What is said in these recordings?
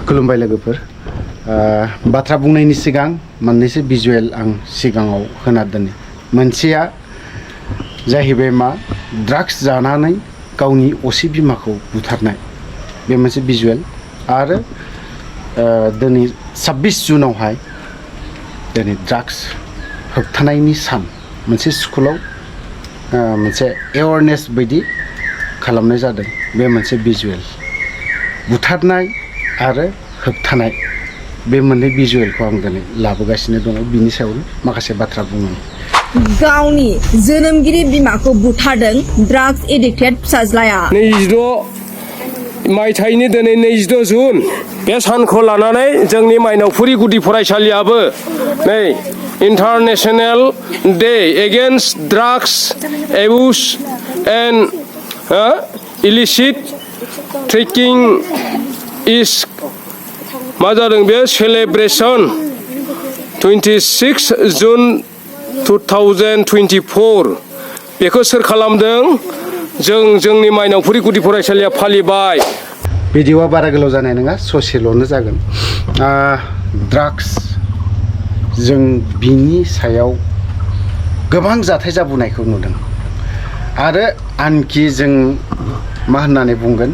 खुलुमबाय लोगोफोर बाथ्रा बुंनायनि सिगां मोननैसो भिजुएल आं सिगाङाव होना दोनो मोनसेया जाहैबाय मा ड्राग्स जानानै गावनि असे बिमाखौ बुथारनाय बे मोनसे भिजुएल आरो दिनै 26 जुनावहाय दिनै ड्राग्स होबथानायनि सान मोनसे स्कुलाव मोनसे एवारनेस बायदि खालामनाय जादों बे मोनसे भिजुएल बुथारनाय आरो होबथानाय बे मोननै भिजुएलखौ आं दिनै लाबोगासिनो दङ बिनि सायावनो माखासे बाथ्रा बुङो गावनि जोनोमगिरि बिमाखौ बुथारदों ड्राग्स एडिक्टेड फिसाज्लाया 22 मायथाइनि दिनै 22 जुन बे सानखौ लानानै जोंनि मायनावफुरि गुदि फरायसालियाबो नै international day against drugs abuse and illicit trafficking इज मा जादों बे सेलेब्रेसन 26 जुन 2024 बेखौ सोर खालामदों जोंनि मायनावफुरि गुदि फरायसालिया फालिबाय भिडिअआ बारा गोलाव जानाय नङा ससेल'नो जागोन ड्राग्स जों बिनि सायाव गोबां जाथाय जाबोनायखौ नुदों आरो आनखि जों मा होननानै बुंगोन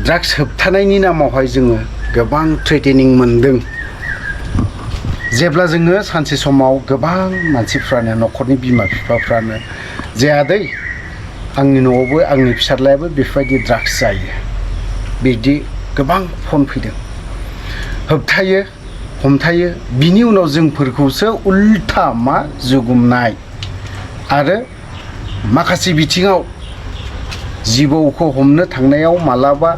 ड्राग्स होबथानायनि नामावहाय जोङो गोबां थ्रेटेनिं मोनदों जेब्ला जोङो सानसे समाव गोबां मानसिफ्रानो न'खरनि बिमा बिफाफ्रानो जे आदै आंनि न'आवबो आंनि फिसाज्लायाबो बेफोरबायदि ड्राग्स जायो बिदि गोबां फन फैदों होबथायो हमथायो बिनि उनाव जोंफोरखौसो उल्था मा जुगुमनाय आरो माखासे बिथिङाव जिबौखौ हमनो थांनायाव मालाबा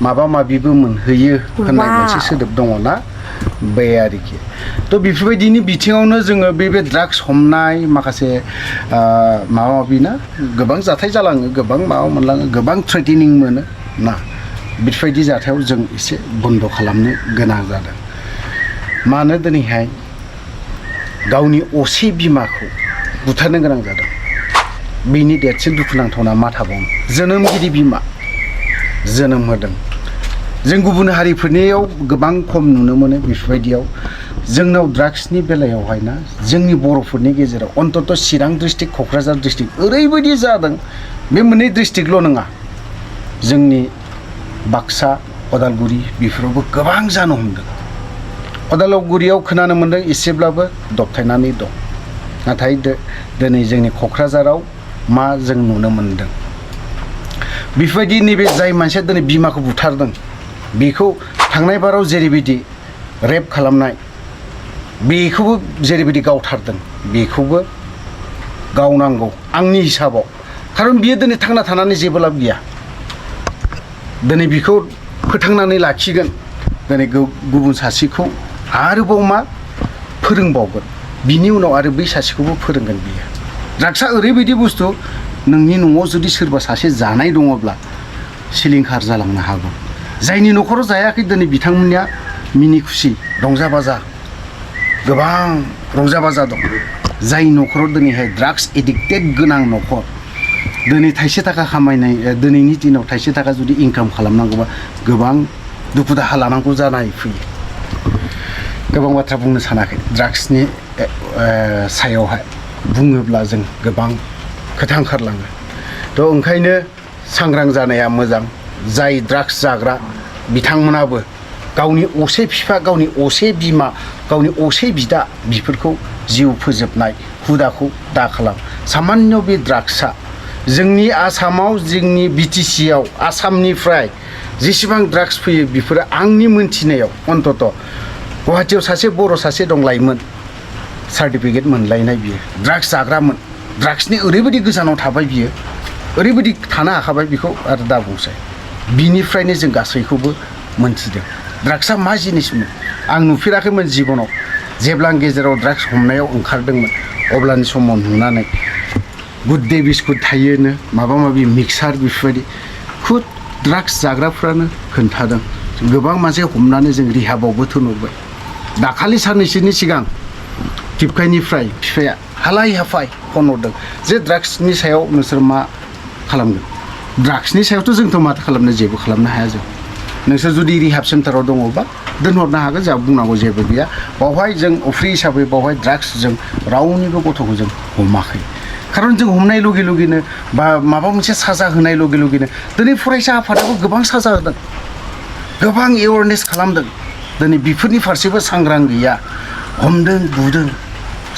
माबा माबिबो मोनहैयो होननाय मोनसे सोदोब दङ ना बे आरोखि थ' बेफोरबायदिनि बिथिङावनो जोङो बे ड्राग्स हमनाय माखासे माबा माबि ना गोबां जाथाय जालाङो गोबां माबा मोनलाङो गोबां थ्रेटेनिं मोनो ना बेफोरबायदि जाथायाव जों एसे बन्द' खालामनो गोनां जादों मानो दिनैहाय गावनि असे बिमाखौ बुथारनो गोनां जादों बेनि देरसिन दुखुनांथावना मा थाबावनो जोनोमगिरि बिमा जोनोम होदों जों गुबुन हारिफोरनियाव गोबां खम नुनो मोनो बेफोरबायदियाव जोंनाव ड्राग्सनि बेलायावहाय ना जोंनि बर'फोरनि गेजेराव अन्तत चिरां डिस्ट्रिक्ट क'क्राझार डिस्ट्रिक्ट ओरैबायदि जादों बे मोननै डिस्ट्रिक्टल' नङा जोंनि बाक्सा उदालगुरि बेफोरावबो गोबां जानो हमदों उदालगुरियाव खोनानो मोन्दों एसेब्लाबो दबथायनानै दं नाथाय दिनै जोंनि क'क्राझाराव मा जों नुनो मोन्दों बेफोरबायदि नैबे जाय मानसिया दिनै बिमाखौ बुथारदों बेखौ थांनाय बाराव जेरैबायदि रेप खालामनाय बेखौबो जेरैबायदि गावथारदों बेखौबो गावनांगौ आंनि हिसाबाव खारन बियो दिनै थांना थानानै जेबो लाब गैया दिनै बेखौ फोथांनानै लाखिगोन दिनै गुबुन सासेखौ आरोबाव मा फोरोंबावगोन बिनि उनाव आरो बै सासेखौबो फोरोंगोन बियो ड्राग्सआ ओरैबायदि बुस्थु नोंनि न'आव जुदि सोरबा सासे जानाय दङब्ला सिलिंखार जालांनो हागौ जायनि न'खराव जायाखै दिनै बिथांमोननिया मिनि खुसि रंजा बाजा गोबां रंजा बाजा दं जाय न'खराव दिनैहाय ड्राग्स एडिक्टेड गोनां न'खर दिनै थाइसे थाखा खामायनाय दिनैनि दिनाव थाइसे थाखा जुदि इनकाम खालामनांगौबा गोबां दुखु दाहा लानांगौ जानाय फैयो गोबां बाथ्रा बुंनो सानाखै ड्राग्सनि सायावहाय बुङोब्ला जों गोबां खोथा ओंखारलाङो थ' ओंखायनो सांग्रां जानाया मोजां जाय ड्राग्स जाग्रा बिथांमोनाबो गावनि असे बिफा गावनि असे बिमा गावनि असे बिदा बिफोरखौ जिउ फोजोबनाय हुदाखौ दा खालाम सामान्य बे ड्राग्सआ जोंनि आसामाव जोंनि बिटिसिआव आसामनिफ्राय जेसेबां ड्राग्स फैयो बेफोरो आंनि मोनथिनायाव अन्तत गुवाहाटियाव सासे बर' सासे दं लाइमोन सार्टिफिकेट मोनलायनाय बियो ड्राग्स जाग्रामोन ड्राग्सनि ओरैबायदि गोजानाव थाबाय बियो ओरैबायदि थानो हाखाबाय बेखौ आरो दा बुंसै बिनिफ्रायनो जों गासैखौबो मोनथिदों ड्राग्सआ मा जिनिसमोन आं नुफेराखैमोन जिबनाव जेब्ला आं गेजेराव ड्राग्स हमनायाव ओंखारदोंमोन अब्लानि समाव नुनानै गुड डे बिस्कुट थायोनो माबा माबि मिक्सार बेफोरबायदि खुद ड्राग्स जाग्राफ्रानो खोन्थादों गोबां मानसि हमनानै जों रिहाबावबो थिनहरबाय दाखालि साननैसोनि सिगां टिपकाइनिफ्राय बिफाया हालाय हाफाय फन हरदों जे ड्राग्सनि सायाव नोंसोर मा खालामगोन ड्राग्सनि सायावथ' जोंथ' माथो खालामनो जेबो खालामनो हाया जों नोंसोर जुदि रिहाब सेन्टाराव दङबा दोनहरनो हागोन जोंहा बुंनांगौ जेबो गैया बावहाय जों फ्रि हिसाबै बावहाय ड्राग्स जों रावनिबो गथ'खौ जों हमाखै खारन जों हमनाय लगे लगेनो बा माबा मोनसे साजा होनाय लगे लगेनो दिनै फरायसा आफादाबो गोबां साजा होदों गोबां एवारनेस खालामदों दिनै बेफोरनि फारसेबो सांग्रां गैया हमदों बुदों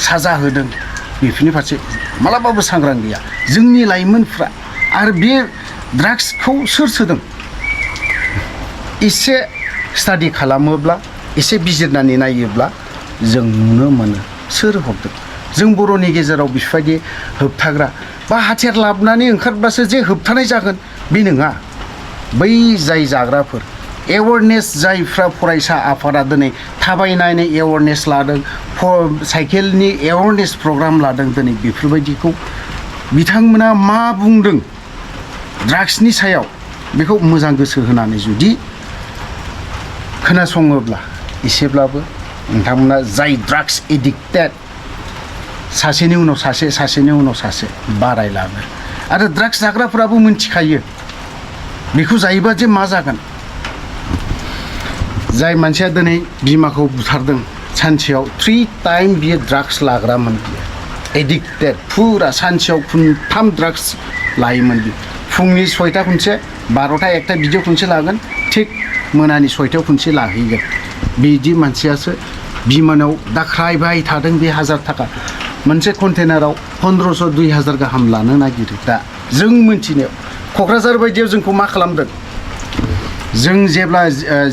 साजा होदों बेफोरनि फारसे मालाबाबो सांग्रां गैया जोंनि लाइमोनफ्रा आरो बे ड्राग्सखौ सोर सोदों एसे स्टाडि खालामोब्ला एसे बिजिरनानै नायोब्ला जों नुनो मोनो सोर हरदों जों बर'नि गेजेराव बेफोरबायदि होबथाग्रा बा हाथियार लाबोनानै ओंखारब्लासो जे होबथानाय जागोन बे नङा बै जाय जाग्राफोर एवारनेस जायफ्रा फरायसा आफादा दिनै थाबायनानै एवारनेस लादों साइकेलनि एवारनेस प्रग्राम लादों दिनै बेफोरबायदिखौ बिथांमोना मा बुंदों ड्राग्सनि सायाव बेखौ मोजां गोसो होनानै जुदि खोनासङोब्ला एसेब्लाबो नोंथांमोना जाय ड्राग्स एडिक्टेड सासेनि उनाव सासे सासेनि उनाव सासे बारायलाङो आरो ड्राग्स जाग्राफोराबो मिन्थिखायो बेखौ जायोबा जे मा जागोन जाय मानसिया दिनै बिमाखौ बुथारदों सानसेयाव 3 टाइम बियो ड्राग्स लाग्रामोन बियो एडिक्टेड फुरा सानसेयाव 3 ड्राग्स लायोमोन बियो फुंनि 6टा खनसे 12टा 1टा बिदियाव खनसे लागोन थिग मोनानि 6टायाव खनसे लाहैगोन बिदि मानसियासो बिमानाव दाख्रायबाय थादों बे 1000 थाखा मोनसे कन्टेनाराव 1500 2000 गाहाम लानो नागिरो दा जों मिन्थिनायाव क'क्राझार बायदियाव जोंखौ मा खालामदों जों जेब्ला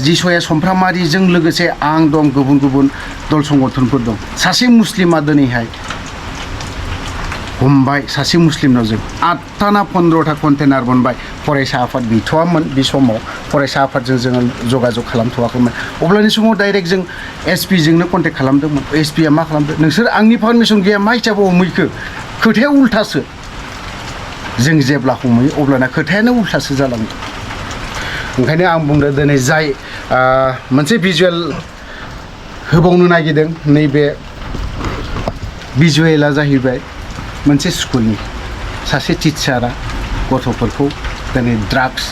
जिसया समफ्रामारिजों लोगोसे आं दं गुबुन गुबुन दल संगठनफोर दं सासे मुस्लिमा दिनैहाय हमबाय सासे मुस्लिमनाव जों 8टा ना 15टा कन्टेनार बनबाय फरायसा आफाद गैथ'वामोन बे समाव फरायसा आफादजों जोङो जगाजग खालामथ'वाखैमोन अब्लानि समाव डाइरेक्ट जों एसपि जोंनो कन्टेक्ट खालामदोंमोन एसपिआ मा खालामदों नोंसोर आंनि पारमिसन गैया मा हिसाबै हमहैखो खोथाया उल्थासो जों जेब्ला हमहैयो अब्लाना खोथायानो उल्थासो जालाङो ओंखायनो आं बुंदों दिनै जाय मोनसे भिजुवेल होबावनो नागिरदों नैबे भिजुवेला जाहैबाय मोनसे स्कुलनि सासे टिचारा गथ'फोरखौ दिनै ड्राग्स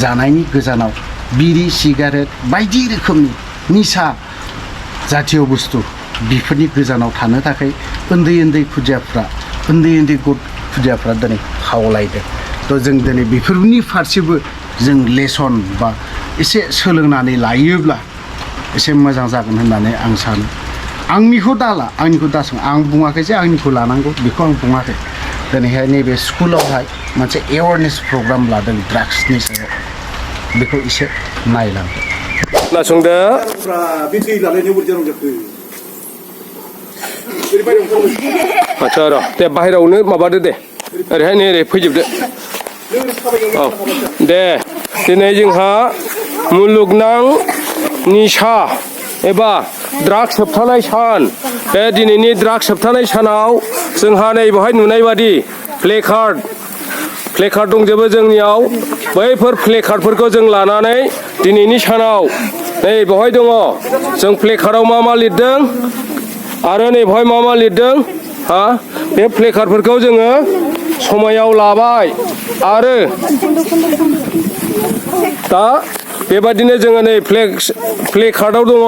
जानायनि गोजानाव बिरि सिगारेट बायदि रोखोमनि निसा जातीय बुस्थु बेफोरनि गोजानाव थानो थाखाय उन्दै उन्दै खुदियाफ्रा दिनै खावलायदों थ' जों दिनै बेफोरनि फारसेबो जों लेसन बा एसे सोलोंनानै लायोब्ला एसे मोजां जागोन होननानै आं सानो आंनिखौ दाला आंनिखौ दासों आं बुङाखै जे आंनिखौ लानांगौ बेखौ आं बुङाखै दिनैहाय नैबे स्कुलावहाय मोनसे एवारनेस प्रग्राम लादों ड्राग्सनि सायाव बेखौ एसे नायलांदों खोनासंदो बे दै लालायनायाव बोरै जानांगौ जाखो आदसा र' दे बाहेरायावनो माबादो दे ओरैहाय नै ओरै फैजोबदो औ दे दिनै जोंहा मुलुगनां निसा एबा ड्राग्स होबथानाय सान बे दिनैनि ड्राग्स होबथानाय सानाव जोंहा नै बेवहाय नुनाय बादि प्लेकार्ड दंजोबो जोंनियाव बैफोर प्लेकार्डफोरखौ जों लानानै दिनैनि सानाव नै बेवहाय दङ जों प्लेकार्डआव मा लिरदों आरो नै बेवहाय मा लिरदों हा बे प्लेकार्डफोरखौ जोङो समायाव लाबाय आरो दा बेबादिनो जोङो नै प्लेकार्डआव दङ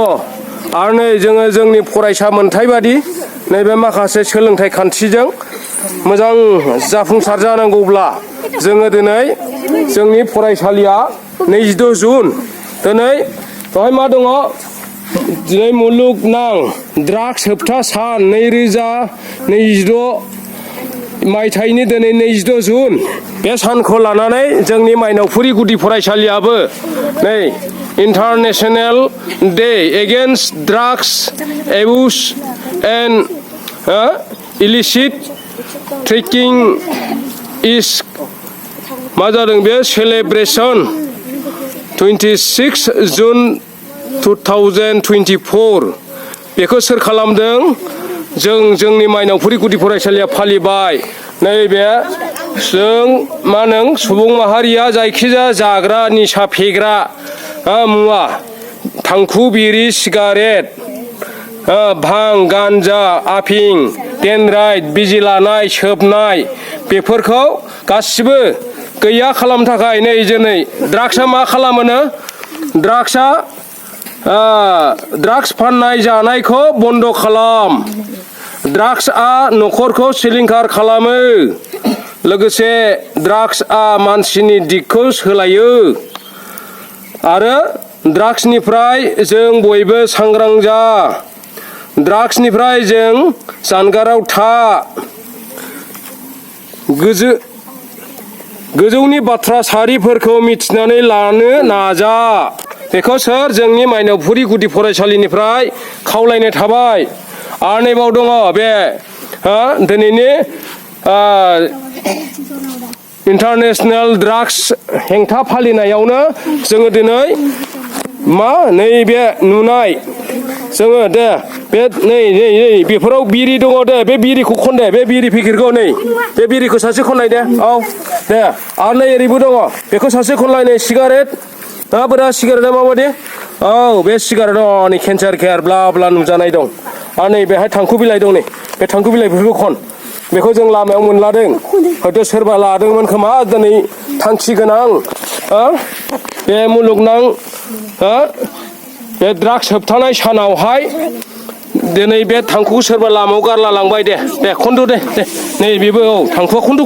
आरो नै जोङो जोंनि फरायसा मोनथाय बादि नैबे माखासे सोलोंथाइ खान्थिजों मोजां जाफुंसार जानांगौब्ला जोङो दिनै जोंनि फरायसालिया 22 जुन दिनै बेवहाय मा दङ दिनै मुलुगनां ड्राग्स होबथा सान 2026 मायथाइनि दिनै 22 जुन बे सानखौ लानानै जोंनि मायनावफुरि गुदि फरायसालियाबो नै international day against drugs abuse and illicit trafficking इज मा जादों बे सेलेब्रेसन 26 जुन 2024 बेखौ सोर खालामदों जोंनि मायनावफुरि गुदि फरायसालिया फालिबाय नैबे जों मा होनो सुबुं माहारिया जायखिजाया जाग्रा निसा फेग्रा मुवा थांखु बिरि सिगारेट भां गान्जा आफिं डेनराइट बिजि लानाय सोबनाय बेफोरखौ गासिबो गैया खालामनो थाखाय नै दिनै ड्राग्सआ मा खालामोनो ड्राग्सआ ड्राग्स फाननाय जानायखौ बन्द' खालाम ड्राग्सआ न'खरखौ सिलिंखार खालामो लोगोसे ड्राग्सआ मानसिनि दिगखौ सोलायो आरो ड्राग्सनिफ्राय जों बयबो सांग्रां जा ड्राग्सनिफ्राय जों जानगाराव था गोजौनि बाथ्रा सारिफोरखौ मिथिनानै लानो नाजा बेखौ सोर जोंनि मायनावपुरि गुदि फरायसालिनिफ्राय खावलायनाय थाबाय आरो नैबाव दङ बे दिनैनि इन्टारनेशनेल ड्राग्स हेंथा फालिनायावनो जोङो दिनै मा नैबे नुनाय जोङो दे बे नै बेफोराव बिरि दङ दे बे बिरिखौ खन दे बे बिरि पेकेटखौ नै बे बिरिखौ सासे खनलाय दे औ दे आरो नै ओरैबो दङ बेखौ सासे खनलाय नै सिगारेट बोरा सिगारेटआ माबायदि औ बे सिगारेट दङ नै केन्सार केयार ब्ला ब्ला नुजानाय दं आरो नै बेहाय थांखु बिलाइ दं नै बे थांखु बिलाइफोरखौ खन बेखौ जों लामायाव मोनलादों हयथ' सोरबा लादोंमोन खोमा दिनै थांखि गोनां बे मुलुगनां बे ड्राग्स होबथानाय सानावहाय दिनै बे थांखुखौ सोरबा लामायाव गारला लांबाय दे खन्द' दे नै बेबो औ थांखुआ खन्द'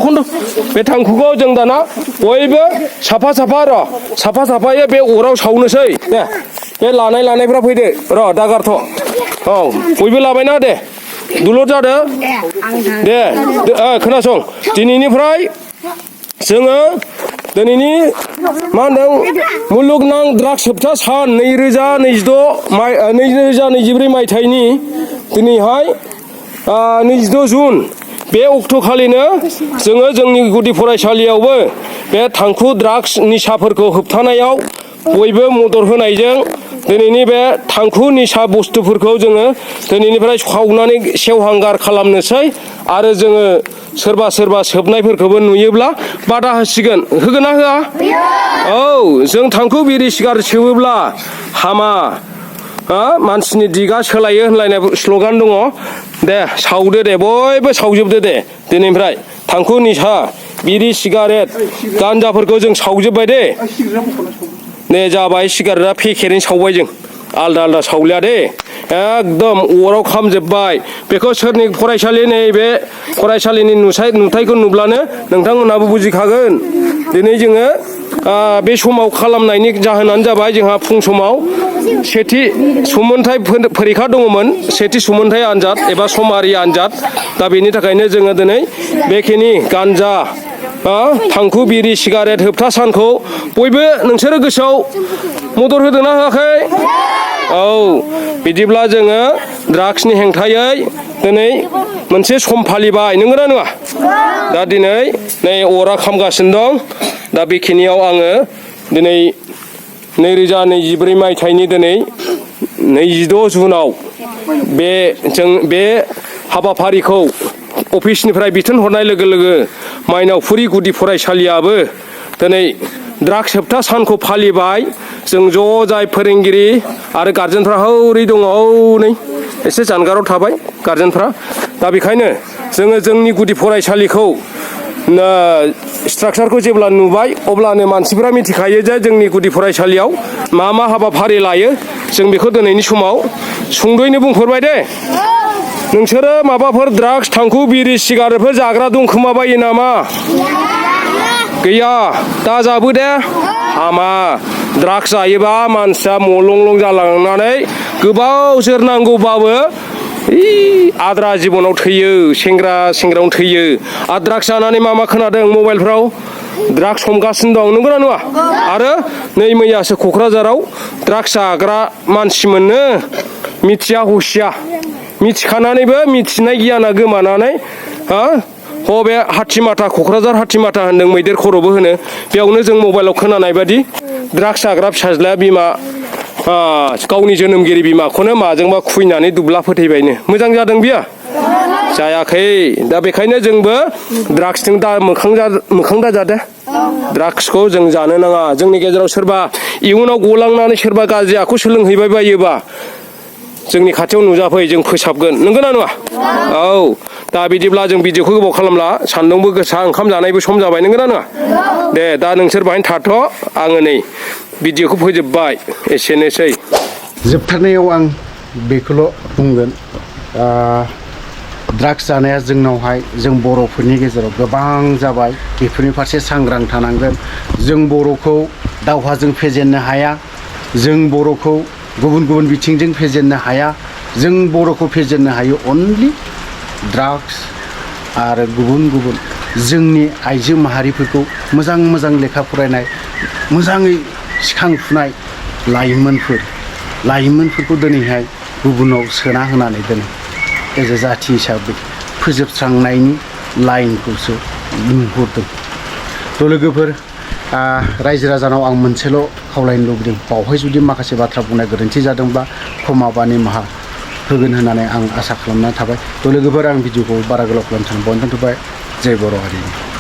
बे थांखुखौ जों दाना बयबो साफा साफायै बे अराव सावनोसै दे बे लानायफ्रा फैदो र' दागारथ' औ बयबो लाबायना दे दुलुर जादो दे खोनासं दिनैनिफ्राय जोङो दिनैनि मा होनदों मुलुगनां ड्राग्स होबथा सान 2023 मायथाइनि दिनैहाय 22 जुन बे अक्ट'खालिनो जोङो जोंनि गुदि फरायसालियावबो बे थांखु ड्राग्स निसाफोरखौ होबथानायाव बयबो मदद होनायजों दिनैनि बे थांखु निसा बुस्थुफोरखौ जोङो दिनैनिफ्राय सावनानै सेवहांगार खालामनोसै आरो जोङो सोरबा सोबनायफोरखौबो नुयोब्ला बादा होसिगोन होगोन ना होआ औ जों थांखु बिरि सिगारेट सोबोब्ला हामा मानसिनि दिगा सोलायो होनलायनाय स्ल'गान दङ दे सावदो दे बयबो सावजोबदो दे दिनैनिफ्राय थांखु निसा बिरि सिगारेट गान्जाफोरखौ जों सावजोब्बाय दे नै जाबाय सिगारेटआ पेकेटनि सावबाय जों आलदा सावलिया दे एकदम अराव खामजोब्बाय बेखौ सोरनि फरायसालि नैबे फरायसालिनि नुथायखौ नुब्लानो नोंथांमोनहाबो बुजिखागोन दिनै जोङो बे समाव खालामनायनि जाहोनानो जाबाय जोंहा फुं समाव सेथि सुमोनथाइ फरिखा दङमोन सेथि सुमोनथाइ आनजाद एबा समारि आनजाद दा बेनि थाखायनो जोङो दिनै बेखिनि गान्जा थांखु बिरि सिगारेट होबथा सानखौ बयबो नोंसोरो गोसोआव मदद होदोंना होआखै औ बिदिब्ला जोङो ड्राग्सनि हेंथायै दिनै मोनसे सम फालिबाय नंगौना नङा दा दिनै नै अरा खामगासिनो दं दा बेखिनियाव आङो दिनै 2024 मायथाइनि दिनै 22 जुनाव बे हाबाफारिखौ अफिसनिफ्राय बिथोन हरनाय लोगो लोगो मायनावपुरि गुदि फरायसालियाबो दिनै ड्राग्स होबथा सानखौ फालिबाय जों ज' जाय फोरोंगिरि आरो गार्जेनफ्रा हौरै दङ हौनै एसे जानगाराव थाबाय गार्जेनफ्रा दा बेखायनो जोङो जोंनि गुदि फरायसालिखौ स्ट्राक्चारखौ जेब्ला नुबाय अब्लानो मानसिफोरा मिथिखायो जे जोंनि गुदि फरायसालियाव मा हाबाफारि लायो जों बेखौ दिनैनि समाव सुंद'यैनो बुंफोरबाय दे नोंसोरो माबाफोर ड्राग्स थांखु बिरि सिगारेटफोर जाग्रा दंखोमाबायो नामा गैया दा जाबो दे हामा ड्राग्स जायोबा मानसिया मलं जालांनानै गोबाव जोरनांगौबाबो आद्रा जिबनाव थैयो सेंग्रायावनो थैयो आरो ड्राग्स जानानै मा खोनादों मबाइलफ्राव ड्राग्स हमगासिनो दं नंगौना नङा आरो नै मैयासो क'क्राझाराव ड्राग्स जाग्रा मानसि मोननो मिथिया हुसिया मिथिखानानैबो मिथिनाय गियाना गोमानानै बे हाथिमाथा क'क्राझार हाथिमाथा होनदों मैदेर खर'बो होनो बेयावनो जों मबाइलाव खोनानाय बादि ड्राग्स जाग्रा फिसाज्लाया बिमा गावनि जोनोमगिरि बिमाखौनो माजोंबा खुइनानै दुब्ला फोथैबायनो मोजां जादों बियो जायाखै दा बेखायनो जोंबो ड्राग्सजों दा मोखां दाजादे ड्राग्सखौ जों जानो नाङा जोंनि गेजेराव सोरबा इयुनाव गलांनानै सोरबा गाज्रि आखु सोलोंहैबाय बायोबा जोंनि खाथियाव नुजाफै जों फोसाबगोन नंगौना नङा औ दा बिदिब्ला जों भिडिअखौ गोबाव खालामला सान्दुंबो गोसा ओंखाम जानायबो सम जाबाय नंगौना नङा दे दा नोंसोर बाहायनो थाथ' आङो नै भिडिअखौ फोजोबबाय एसेनोसै जोबथारनायाव आं बेखौल' बुंगोन ड्राग्स जानाया जोंनावहाय जों बर'फोरनि गेजेराव गोबां जाबाय बेफोरनि फारसे सांग्रां थानांगोन जों बर'खौ दावहाजों फेजेननो हाया जों बर'खौ गुबुन गुबुन बिथिंजों फेजेननो हाया जों बर'खौ फेजेननो हायो अनलि ड्राग्स आरो गुबुन गुबुन जोंनि आइजो माहारिफोरखौ मोजां मोजां लेखा फरायनाय मोजाङै सिखांफुनाय लाइमोनफोरखौ दिनैहाय गुबुनाव सोना होनानै दोनो एज ए जाथि हिसाबै फोजोबस्रांनायनि लाइनखौसो नुहुरदों थ' लोगोफोर रायजो राजानाव आं मोनसेल' खावलायनो लुबैदों बावहाय जुदि माखासे बाथ्रा बुंनाय गोरोन्थि जादोंब्ला क्षमा बा निमाहा होगोन होननानै आं आसा खालामनानै थाबाय थ' लोगोफोर आं भिडिअखौ बारा गोलाव खालामनो सानबाय जय बर' हारिनि